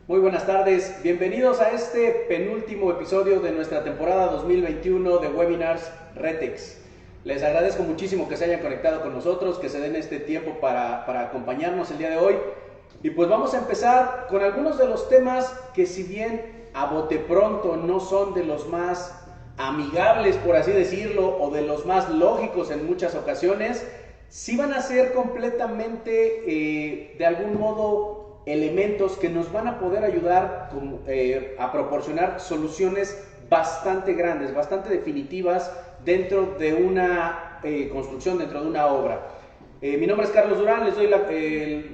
Muy buenas tardes, bienvenidos a este penúltimo episodio de nuestra temporada 2021 de Webinars Retex. Les agradezco muchísimo que se hayan conectado con nosotros, que se den este tiempo para acompañarnos el día de hoy. Y pues vamos a empezar con algunos de los temas que, si bien a bote pronto no son de los más amigables, por así decirlo, o de los más lógicos en muchas ocasiones, sí van a ser completamente, de algún modo, elementos que nos van a poder ayudar a proporcionar soluciones bastante grandes, bastante definitivas dentro de una construcción, dentro de una obra. Mi nombre es Carlos Durán, les doy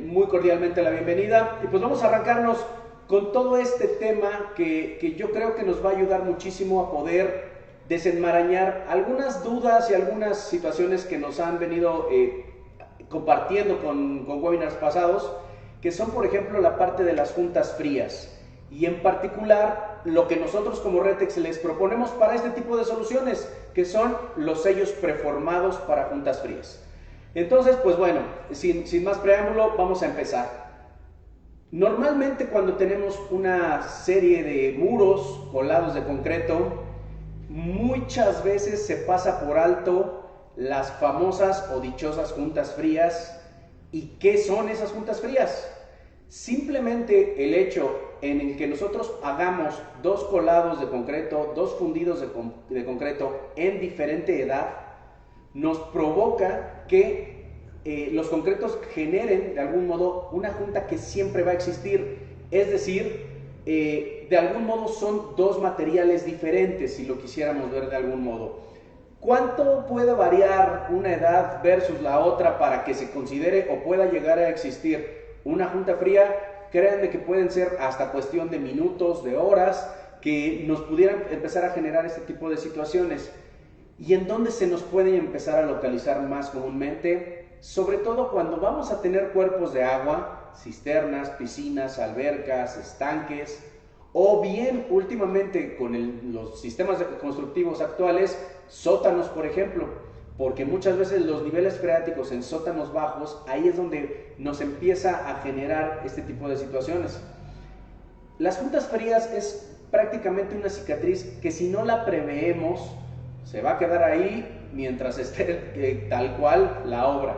muy cordialmente la bienvenida y pues vamos a arrancarnos con todo este tema que yo creo que nos va a ayudar muchísimo a poder desenmarañar algunas dudas y algunas situaciones que nos han venido compartiendo con webinars pasados, que son, por ejemplo, la parte de las juntas frías y en particular lo que nosotros como Retex les proponemos para este tipo de soluciones, que son los sellos preformados para juntas frías. Entonces, pues bueno, sin más preámbulo, vamos a empezar. Normalmente cuando tenemos una serie de muros colados de concreto, muchas veces se pasa por alto las famosas o dichosas juntas frías. ¿Y qué son esas juntas frías? Simplemente el hecho en el que nosotros hagamos dos colados de concreto, dos fundidos de concreto en diferente edad, nos provoca que los concretos generen de algún modo una junta que siempre va a existir. Es decir, de algún modo son dos materiales diferentes, si lo quisiéramos ver de algún modo. ¿Cuánto puede variar una edad versus la otra para que se considere o pueda llegar a existir una junta fría? Créanme que pueden ser hasta cuestión de minutos, de horas, que nos pudieran empezar a generar este tipo de situaciones. ¿Y en dónde se nos pueden empezar a localizar más comúnmente? Sobre todo cuando vamos a tener cuerpos de agua, cisternas, piscinas, albercas, estanques, o bien últimamente con los sistemas constructivos actuales, sótanos, por ejemplo, porque muchas veces los niveles freáticos en sótanos bajos, ahí es donde nos empieza a generar este tipo de situaciones. Las juntas frías es prácticamente una cicatriz que, si no la preveemos, se va a quedar ahí mientras esté tal cual la obra.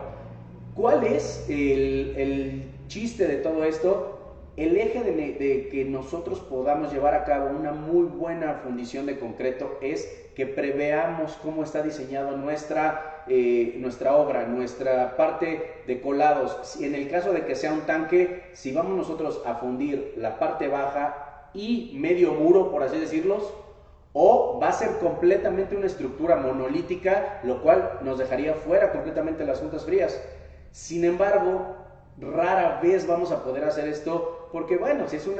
¿Cuál es el chiste de todo esto? El eje de que nosotros podamos llevar a cabo una muy buena fundición de concreto es que preveamos cómo está diseñado nuestra obra, nuestra parte de colados. En el caso de que sea un tanque, si vamos nosotros a fundir la parte baja y medio muro, por así decirlo, o va a ser completamente una estructura monolítica, lo cual nos dejaría fuera completamente las juntas frías. Sin embargo, rara vez vamos a poder hacer esto porque, bueno, si es un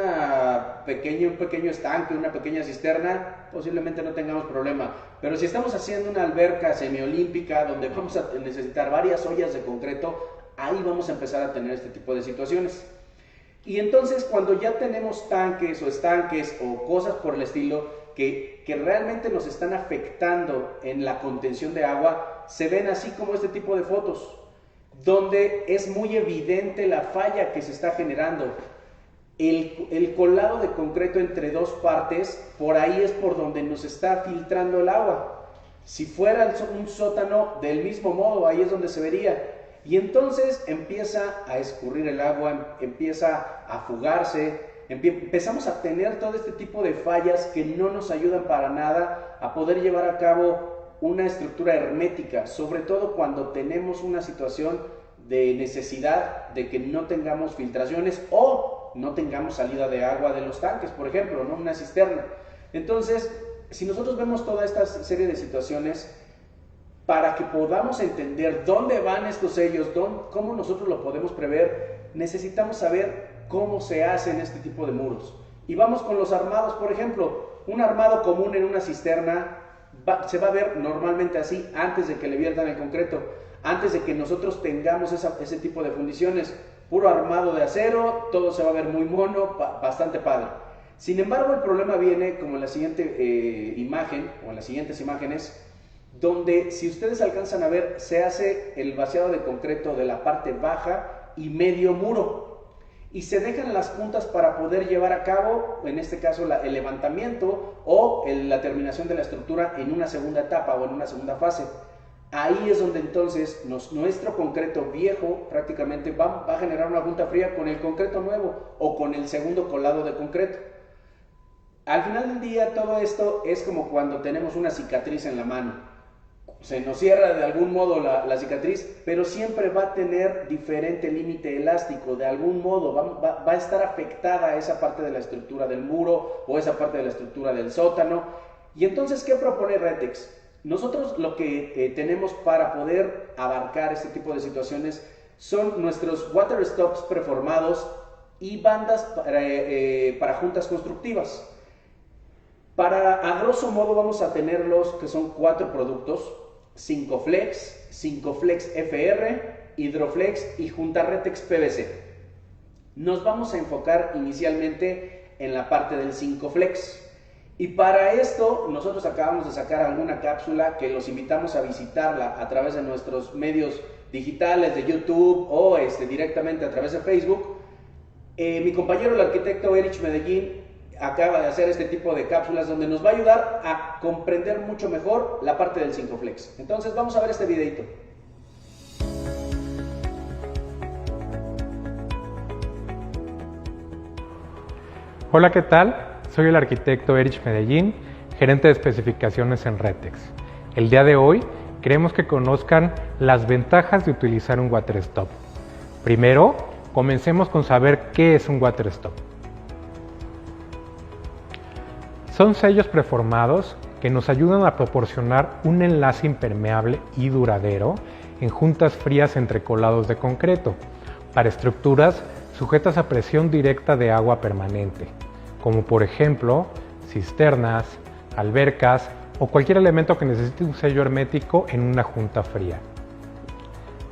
pequeño estanque, una pequeña cisterna, posiblemente no tengamos problema. Pero si estamos haciendo una alberca semiolímpica donde vamos a necesitar varias ollas de concreto, ahí vamos a empezar a tener este tipo de situaciones. Y entonces, cuando ya tenemos tanques o estanques o cosas por el estilo que realmente nos están afectando en la contención de agua, se ven así como este tipo de fotos, donde es muy evidente la falla que se está generando. El colado de concreto entre dos partes, por ahí es por donde nos está filtrando el agua. Si fuera un sótano, del mismo modo, ahí es donde se vería. Y entonces empieza a escurrir el agua, empieza a fugarse, empezamos a tener todo este tipo de fallas que no nos ayudan para nada a poder llevar a cabo una estructura hermética, sobre todo cuando tenemos una situación de necesidad de que no tengamos filtraciones o no tengamos salida de agua de los tanques, por ejemplo, ¿no? Una cisterna. Entonces, si nosotros vemos toda esta serie de situaciones, para que podamos entender dónde van estos sellos, cómo nosotros lo podemos prever, necesitamos saber cómo se hacen este tipo de muros. Y vamos con los armados, por ejemplo. Un armado común en una cisterna se va a ver normalmente así antes de que le viertan el concreto, antes de que nosotros tengamos ese tipo de fundiciones. Puro armado de acero, todo se va a ver muy mono, bastante padre. Sin embargo, el problema viene como en la siguiente imagen, o en las siguientes imágenes, donde, si ustedes alcanzan a ver, se hace el vaciado de concreto de la parte baja y medio muro. y se dejan las puntas para poder llevar a cabo, en este caso, el levantamiento o la terminación de la estructura en una segunda etapa o en una segunda fase. Ahí es donde entonces nuestro concreto viejo prácticamente va a generar una junta fría con el concreto nuevo o con el segundo colado de concreto. Al final del día, todo esto es como cuando tenemos una cicatriz en la mano. Se nos cierra de algún modo la cicatriz, pero siempre va a tener diferente límite elástico. De algún modo va a estar afectada esa parte de la estructura del muro o esa parte de la estructura del sótano. Y entonces, ¿qué propone Retex? Nosotros lo que tenemos para poder abarcar este tipo de situaciones son nuestros water stops preformados y bandas para juntas constructivas. A grosso modo vamos a tenerlos, que son 4 productos: Cincoflex, Cincoflex FR, Hydroflex y Junta Retex PVC. Nos vamos a enfocar inicialmente en la parte del Cincoflex. Y para esto nosotros acabamos de sacar alguna cápsula que los invitamos a visitarla a través de nuestros medios digitales de YouTube o directamente a través de Facebook. Mi compañero el arquitecto Erich Medellín acaba de hacer este tipo de cápsulas donde nos va a ayudar a comprender mucho mejor la parte del Cincoflex. Entonces vamos a ver este videito. Hola, ¿qué tal? Soy el arquitecto Erich Medellín, gerente de especificaciones en Retex. El día de hoy queremos que conozcan las ventajas de utilizar un water stop. Primero, comencemos con saber qué es un water stop. Son sellos preformados que nos ayudan a proporcionar un enlace impermeable y duradero en juntas frías entre colados de concreto para estructuras sujetas a presión directa de agua permanente, como por ejemplo cisternas, albercas o cualquier elemento que necesite un sello hermético en una junta fría.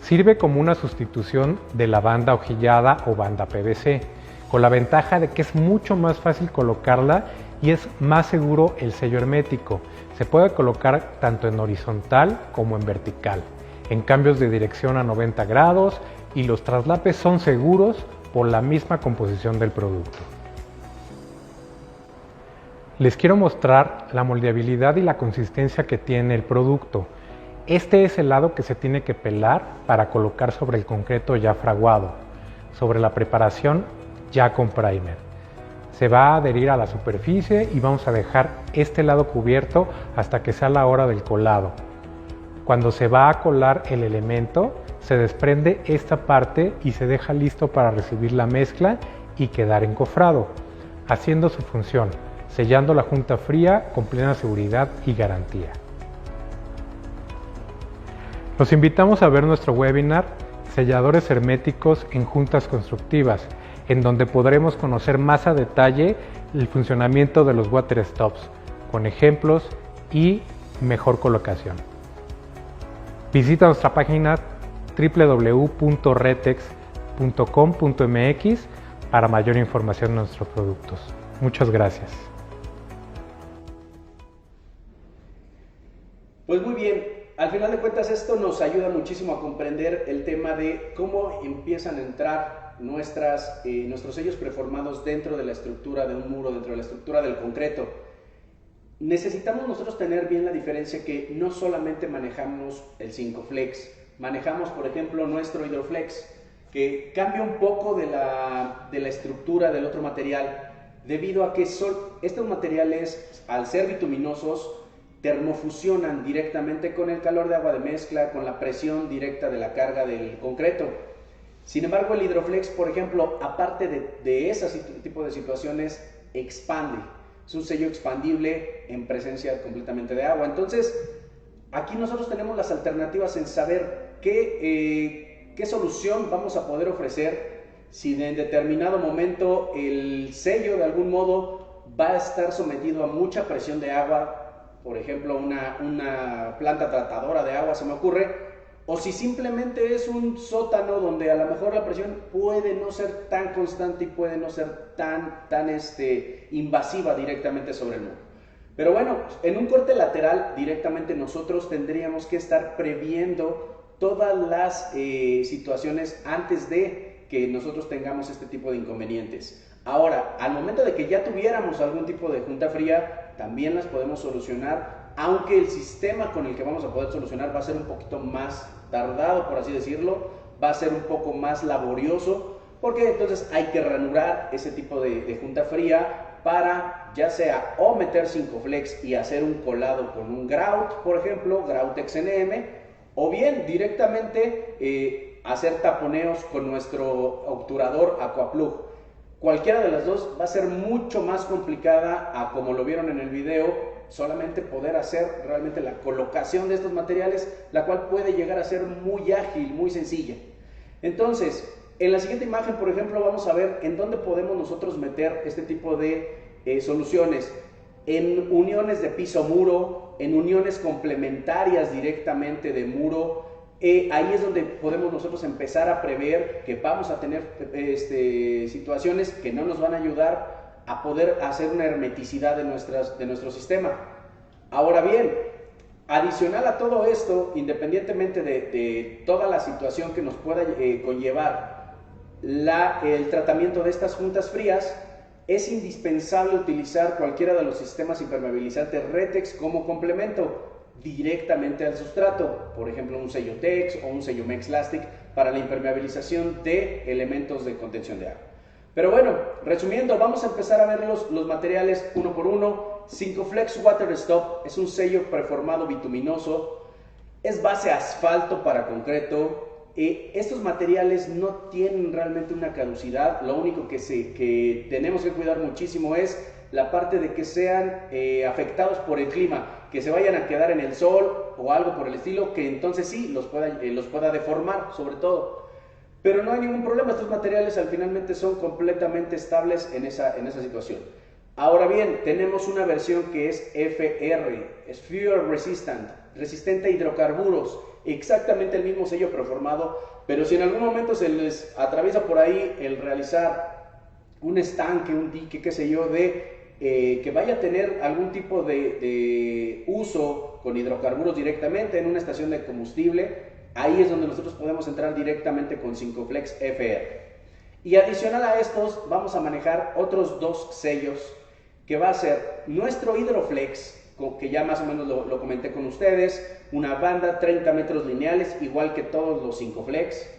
Sirve como una sustitución de la banda hojillada o banda PVC, con la ventaja de que es mucho más fácil colocarla y es más seguro el sello hermético. Se puede colocar tanto en horizontal como en vertical, en cambios de dirección a 90 grados, y los traslapes son seguros por la misma composición del producto. Les quiero mostrar la moldeabilidad y la consistencia que tiene el producto. Este es el lado que se tiene que pelar para colocar sobre el concreto ya fraguado, sobre la preparación ya con primer. Se va a adherir a la superficie y vamos a dejar este lado cubierto hasta que sea la hora del colado. Cuando se va a colar el elemento, se desprende esta parte y se deja listo para recibir la mezcla y quedar encofrado, haciendo su función, sellando la junta fría con plena seguridad y garantía. Los invitamos a ver nuestro webinar Selladores herméticos en juntas constructivas, en donde podremos conocer más a detalle el funcionamiento de los water stops, con ejemplos y mejor colocación. Visita nuestra página www.retex.com.mx para mayor información de nuestros productos. Muchas gracias. Pues muy bien, al final de cuentas esto nos ayuda muchísimo a comprender el tema de cómo empiezan a entrar nuestros sellos preformados dentro de la estructura de un muro, dentro de la estructura del concreto. Necesitamos nosotros tener bien la diferencia que no solamente manejamos el Cincoflex, manejamos por ejemplo nuestro Hydroflex, que cambia un poco de la estructura del otro material, debido a que estos materiales, al ser bituminosos, termofusionan directamente con el calor de agua de mezcla, con la presión directa de la carga del concreto. Sin embargo, el Hydroflex, por ejemplo, aparte de ese tipo de situaciones, expande. Es un sello expandible en presencia completamente de agua. Entonces, aquí nosotros tenemos las alternativas en saber qué solución vamos a poder ofrecer si en determinado momento el sello de algún modo va a estar sometido a mucha presión de agua. Por ejemplo, una planta tratadora de agua se me ocurre, o si simplemente es un sótano donde a lo mejor la presión puede no ser tan constante y puede no ser tan invasiva directamente sobre el muro. Pero bueno, en un corte lateral directamente nosotros tendríamos que estar previendo todas las situaciones antes de que nosotros tengamos este tipo de inconvenientes. Ahora, al momento de que ya tuviéramos algún tipo de junta fría, también las podemos solucionar, aunque el sistema con el que vamos a poder solucionar va a ser un poquito más tardado, por así decirlo, va a ser un poco más laborioso, porque entonces hay que ranurar ese tipo de junta fría para ya sea o meter 5-flex y hacer un colado con un grout, por ejemplo, grout XNM, o bien directamente hacer taponeos con nuestro obturador Aquaplug. Cualquiera de las dos va a ser mucho más complicada a como lo vieron en el video, solamente poder hacer realmente la colocación de estos materiales, la cual puede llegar a ser muy ágil, muy sencilla. Entonces, en la siguiente imagen, por ejemplo, vamos a ver en dónde podemos nosotros meter este tipo de soluciones. En uniones de piso-muro, en uniones complementarias directamente de muro. Ahí es donde podemos nosotros empezar a prever que vamos a tener situaciones que no nos van a ayudar a poder hacer una hermeticidad de nuestro sistema. Ahora bien, adicional a todo esto, independientemente de toda la situación que nos pueda conllevar el tratamiento de estas juntas frías, es indispensable utilizar cualquiera de los sistemas impermeabilizantes Retex como complemento directamente al sustrato, por ejemplo un sello Tex o un sello Mexlastic para la impermeabilización de elementos de contención de agua. Pero bueno, resumiendo, vamos a empezar a ver los materiales uno por uno. 5-Flex Water Stop es un sello preformado bituminoso, es base asfalto para concreto. Estos materiales no tienen realmente una caducidad, lo único que tenemos que cuidar muchísimo es la parte de que sean afectados por el clima, que se vayan a quedar en el sol o algo por el estilo, que entonces sí los pueda deformar sobre todo. Pero no hay ningún problema, estos materiales al finalmente son completamente estables en esa situación. Ahora bien, tenemos una versión que es FR, es Fuel Resistant, resistente a hidrocarburos, exactamente el mismo sello preformado, pero si en algún momento se les atraviesa por ahí el realizar un estanque, un dique, qué sé yo, que vaya a tener algún tipo de uso con hidrocarburos directamente en una estación de combustible, ahí es donde nosotros podemos entrar directamente con 5-Flex FR. Y adicional a estos vamos a manejar otros dos sellos, que va a ser nuestro Hydroflex, que ya más o menos lo comenté con ustedes, una banda 30 metros lineales, igual que todos los 5-Flex,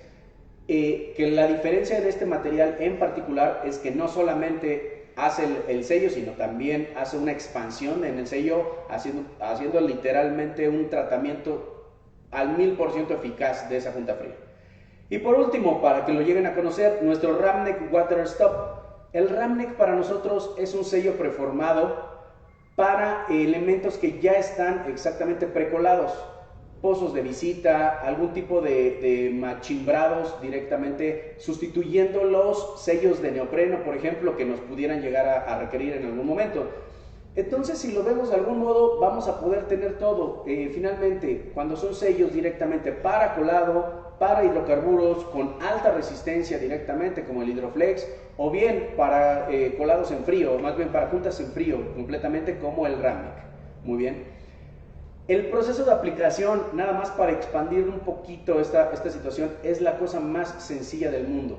que la diferencia de este material en particular es que no solamente hace el sello, sino también hace una expansión en el sello, haciendo literalmente un tratamiento al 1000% eficaz de esa junta fría. Y por último, para que lo lleguen a conocer, nuestro Ramneck Water Stop. El Ramneck para nosotros es un sello preformado para elementos que ya están exactamente precolados, pozos de visita, algún tipo de machimbrados directamente, sustituyendo los sellos de neopreno, por ejemplo, que nos pudieran llegar a requerir en algún momento. Entonces, si lo vemos de algún modo, vamos a poder tener todo. Finalmente, cuando son sellos directamente para colado, para hidrocarburos con alta resistencia directamente, como el Hydroflex, o bien para colados en frío, más bien para juntas en frío, completamente como el Ramneck. Muy bien. El proceso de aplicación, nada más para expandir un poquito esta situación, es la cosa más sencilla del mundo.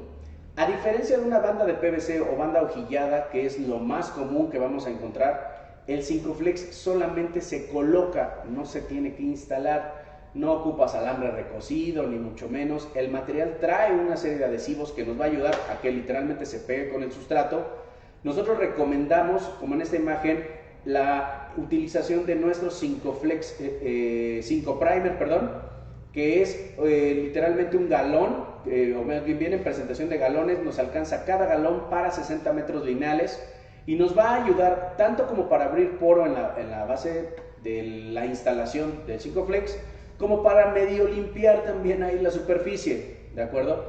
A diferencia de una banda de PVC o banda hojillada, que es lo más común que vamos a encontrar, el 5-Flex solamente se coloca, no se tiene que instalar. No ocupas alambre recocido, ni mucho menos. El material trae una serie de adhesivos que nos va a ayudar a que literalmente se pegue con el sustrato. Nosotros recomendamos, como en esta imagen, la utilización de nuestro 5-Flex 5 Primer, que es literalmente un galón, o más bien viene en presentación de galones, nos alcanza cada galón para 60 metros lineales y nos va a ayudar tanto como para abrir poro en la base de la instalación del 5-Flex, como para medio limpiar también ahí la superficie, ¿de acuerdo?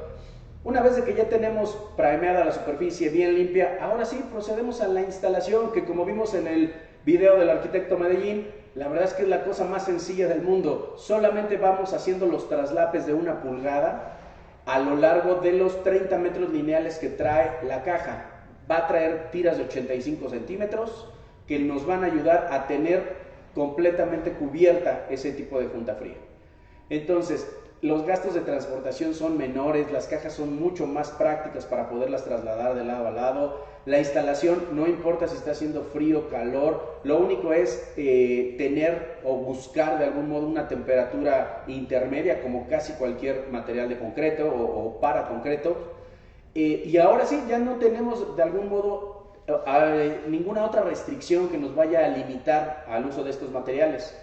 Una vez de que ya tenemos primeada la superficie bien limpia, ahora sí procedemos a la instalación, que como vimos en el video del arquitecto Medellín, la verdad es que es la cosa más sencilla del mundo. Solamente vamos haciendo los traslapes de 1 pulgada a lo largo de los 30 metros lineales que trae la caja. Va a traer tiras de 85 centímetros que nos van a ayudar a tener completamente cubierta ese tipo de junta fría. Entonces, los gastos de transportación son menores, las cajas son mucho más prácticas para poderlas trasladar de lado a lado. La instalación, no importa si está haciendo frío o calor, lo único es tener o buscar de algún modo una temperatura intermedia, como casi cualquier material de concreto o para concreto. Y ahora sí, ya no tenemos de algún modo ninguna otra restricción que nos vaya a limitar al uso de estos materiales.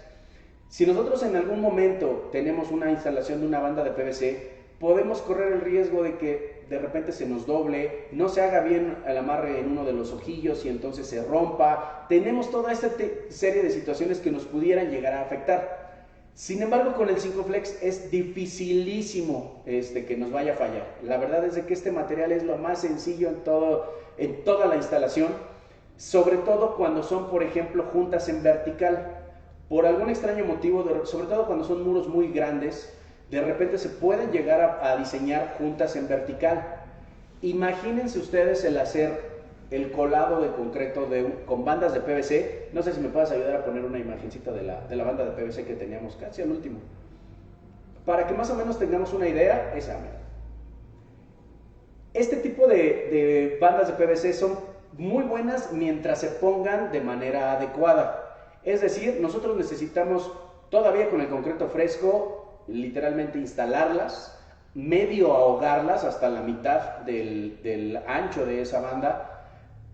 Si nosotros en algún momento tenemos una instalación de una banda de PVC, podemos correr el riesgo de que de repente se nos doble, no se haga bien el amarre en uno de los ojillos y entonces se rompa. Tenemos toda esta serie de situaciones que nos pudieran llegar a afectar. Sin embargo, con el 5Flex es dificilísimo que nos vaya a fallar. La verdad es de que este material es lo más sencillo en toda la instalación, sobre todo cuando son, por ejemplo, juntas en vertical. Por algún extraño motivo, sobre todo cuando son muros muy grandes, de repente se pueden llegar a diseñar juntas en vertical. Imagínense ustedes el hacer el colado de concreto con bandas de PVC. No sé si me puedes ayudar a poner una imagencita de la banda de PVC que teníamos casi al último. Para que más o menos tengamos una idea, esa. Este tipo de bandas de PVC son muy buenas mientras se pongan de manera adecuada. Es decir, nosotros necesitamos todavía con el concreto fresco, literalmente instalarlas, medio ahogarlas hasta la mitad del ancho de esa banda.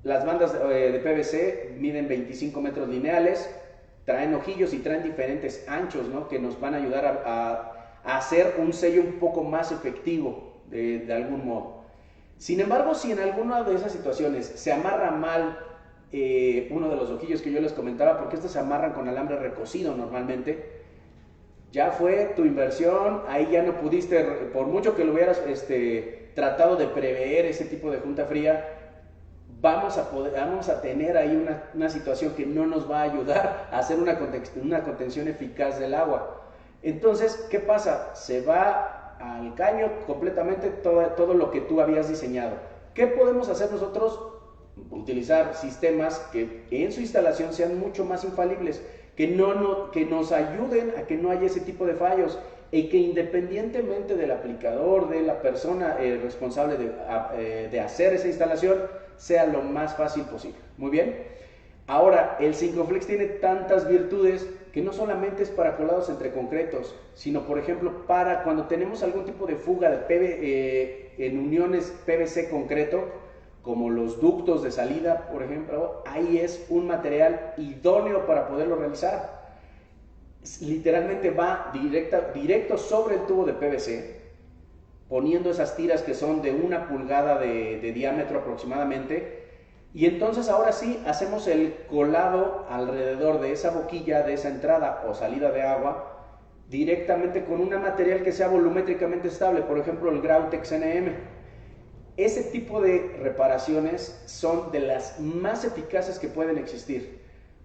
Las bandas de PVC miden 25 metros lineales, traen ojillos y traen diferentes anchos, ¿no?, que nos van a ayudar a hacer un sello un poco más efectivo de algún modo. Sin embargo, si en alguna de esas situaciones se amarra mal uno de los ojillos que yo les comentaba, porque estos se amarran con alambre recocido normalmente, ya fue tu inversión, ahí ya no pudiste, por mucho que lo hubieras tratado de prever ese tipo de junta fría, vamos a tener ahí una situación que no nos va a ayudar a hacer una contención eficaz del agua. Entonces, ¿qué pasa? Se va al caño completamente todo lo que tú habías diseñado. ¿Qué podemos hacer nosotros? Utilizar sistemas que en su instalación sean mucho más infalibles, que nos ayuden a que no haya ese tipo de fallos y que independientemente del aplicador, de la persona responsable de hacer esa instalación, sea lo más fácil posible. Muy bien. Ahora, el 5Flex tiene tantas virtudes que no solamente es para colados entre concretos, sino por ejemplo para cuando tenemos algún tipo de fuga en uniones PVC concreto, como los ductos de salida, por ejemplo, ahí es un material idóneo para poderlo realizar. Literalmente va directo sobre el tubo de PVC, poniendo esas tiras que son de 1 pulgada de diámetro aproximadamente, y entonces ahora sí hacemos el colado alrededor de esa boquilla, de esa entrada o salida de agua, directamente con un material que sea volumétricamente estable, por ejemplo el Grautex NM. Ese tipo de reparaciones son de las más eficaces que pueden existir,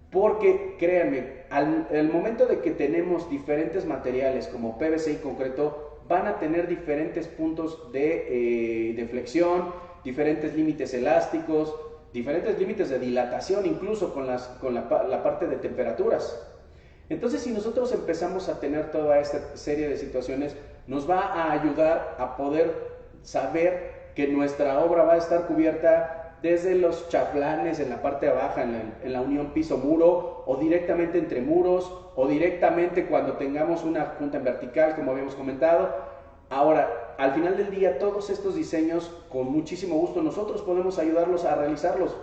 porque créanme, al momento de que tenemos diferentes materiales como PVC y concreto, van a tener diferentes puntos de flexión, diferentes límites elásticos, diferentes límites de dilatación, incluso con la parte de temperaturas. Entonces, si nosotros empezamos a tener toda esta serie de situaciones, nos va a ayudar a poder saber que nuestra obra va a estar cubierta desde los chaflanes en la parte baja, en la unión piso-muro, o directamente entre muros, o directamente cuando tengamos una junta en vertical, como habíamos comentado. Ahora, al final del día, todos estos diseños, con muchísimo gusto, nosotros podemos ayudarlos a realizarlos,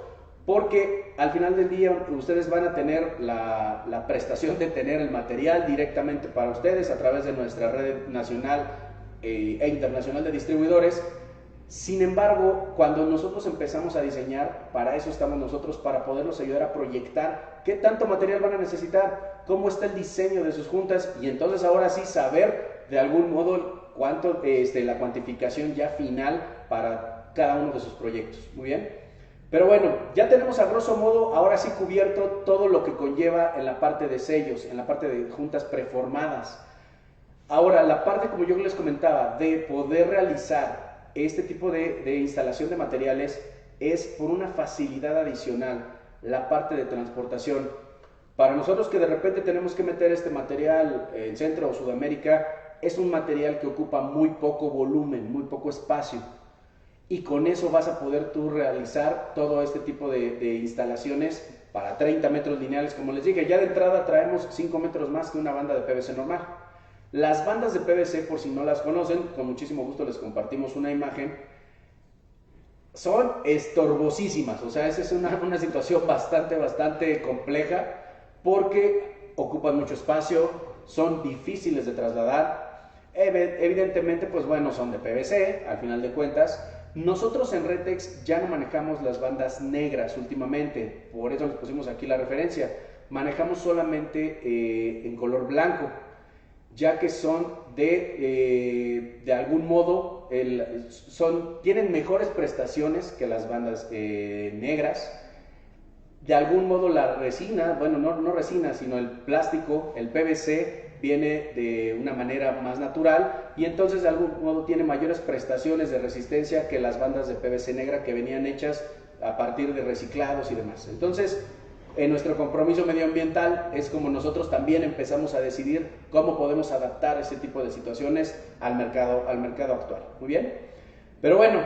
porque al final del día ustedes van a tener la prestación de tener el material directamente para ustedes a través de nuestra red nacional e internacional de distribuidores. Sin embargo, cuando nosotros empezamos a diseñar, para eso estamos nosotros, para poderlos ayudar a proyectar qué tanto material van a necesitar, cómo está el diseño de sus juntas, y entonces ahora sí saber de algún modo cuánto la cuantificación ya final para cada uno de sus proyectos. Muy bien. Pero bueno, ya tenemos a grosso modo ahora sí cubierto todo lo que conlleva en la parte de sellos, en la parte de juntas preformadas. Ahora, la parte, como yo les comentaba, de poder realizar este tipo de instalación de materiales es por una facilidad adicional, la parte de transportación. Para nosotros que de repente tenemos que meter este material en Centro o Sudamérica, es un material que ocupa muy poco volumen, muy poco espacio. Y con eso vas a poder tú realizar todo este tipo de instalaciones para 30 metros lineales. Como les dije, ya de entrada traemos 5 metros más que una banda de PVC normal. Las bandas de PVC, por si no las conocen, con muchísimo gusto les compartimos una imagen. Son estorbosísimas, o sea, esa es una situación bastante compleja porque ocupan mucho espacio, son difíciles de trasladar. Evidentemente, pues bueno, son de PVC, al final de cuentas. Nosotros en Retex ya no manejamos las bandas negras últimamente, por eso les pusimos aquí la referencia. Manejamos solamente en color blanco, ya que son de algún modo, tienen mejores prestaciones que las bandas negras. De algún modo la resina, bueno, no resina, sino el plástico, el PVC, viene de una manera más natural y entonces de algún modo tiene mayores prestaciones de resistencia que las bandas de PVC negra que venían hechas a partir de reciclados y demás. Entonces, en nuestro compromiso medioambiental es como nosotros también empezamos a decidir cómo podemos adaptar ese tipo de situaciones al mercado actual. Muy bien, pero bueno,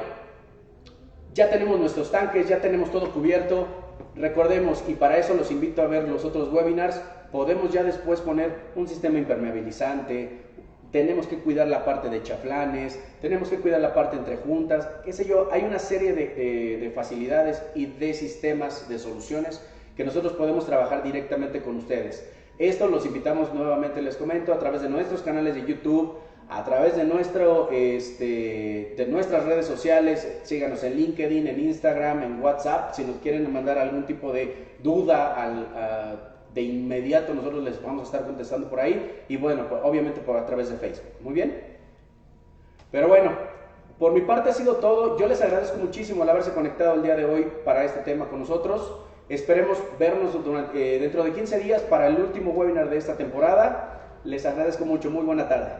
ya tenemos nuestros tanques, ya tenemos todo cubierto. Recordemos, y para eso los invito a ver los otros webinars, podemos ya después poner un sistema impermeabilizante, tenemos que cuidar la parte de chaflanes, tenemos que cuidar la parte entre juntas, qué sé yo, hay una serie de facilidades y de sistemas, de soluciones que nosotros podemos trabajar directamente con ustedes. Esto los invitamos nuevamente, les comento, a través de nuestros canales de YouTube, a través de nuestras redes sociales. Síganos en LinkedIn, en Instagram, en WhatsApp. Si nos quieren mandar algún tipo de duda de inmediato, nosotros les vamos a estar contestando por ahí. Y bueno, pues, obviamente a través de Facebook. Muy bien. Pero bueno, por mi parte ha sido todo. Yo les agradezco muchísimo el haberse conectado el día de hoy para este tema con nosotros. Esperemos vernos dentro de 15 días para el último webinar de esta temporada. Les agradezco mucho. Muy buena tarde.